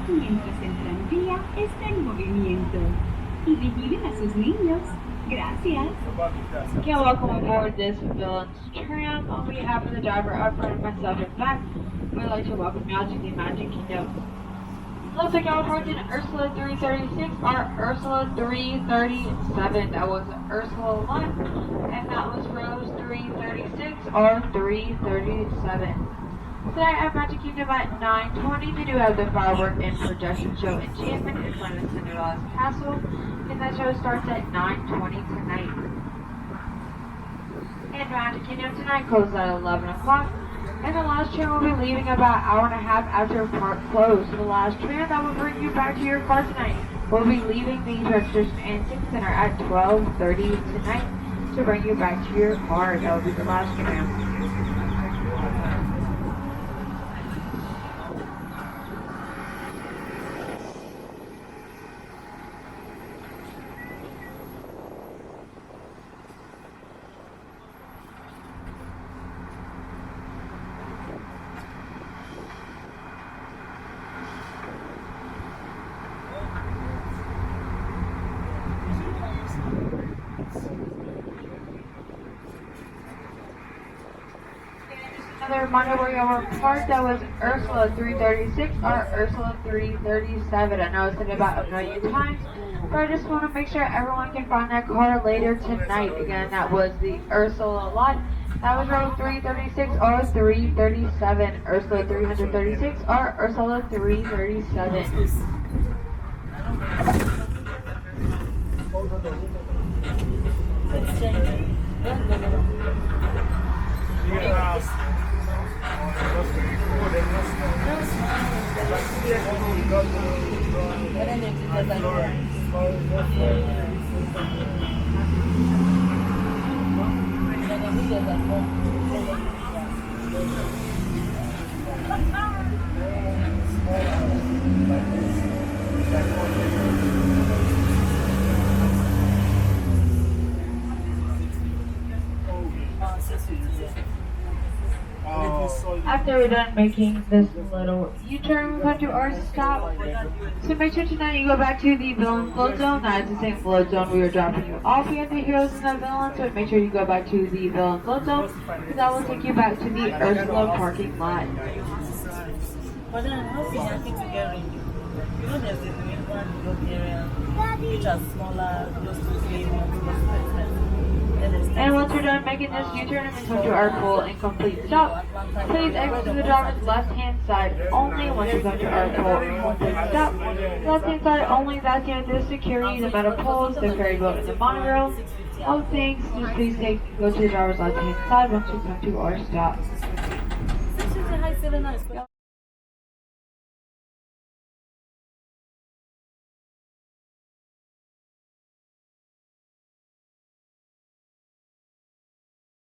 Mientras el tranvía está en movimiento. Y vigilen a sus niños. Gracias. Okay, welcome aboard this Villains Tram. On behalf of the driver up front and myself in back, we'd like to welcome you all to the Magic Kingdom. Looks like y'all parked in Ursula 336 or Ursula 337. That was Ursula 1, and that was Rose 336 or 337. Tonight at Magic Kingdom at 9:20, they do have the firework and projection show Enchantment in front of Cinderella's Castle, and that show starts at 9:20 tonight. And Magic Kingdom tonight closes at 11 o'clock, and the last train will be leaving about an hour and a half after park close. So the last train that will bring you back to your car tonight will be leaving the Tradition Antique Center at 12:30 tonight to bring you back to your car. That will be the last train. Another reminder where you were parked, that was Ursula 336 or Ursula 337. I know I said it about a million times, but I just want to make sure everyone can find that car later tonight. Again, that was the Ursula lot. That was row 336 or 337. Ursula 336 or Ursula 337. After we're done making this little U-turn, we're going to our stop. So make sure tonight you go back to the Villains Float Zone. That is the same float zone we were dropping you off here at the Heroes and the Villains. So make sure you go back to the Villains Float Zone, because that will take you back to the Ursula parking lot. But then I'm hoping I think to get ring. You know there's the main one road area which are smaller, close to 3 months. And once we're done making this U-turn and we come to our full and complete stop, please exit to the driver's left-hand side only. Once you come to our full and complete stop, left-hand side only, that's the security, the metal poles, the ferry boat, and the monorail. All things, just please go to the driver's left-hand side once you come to our stop.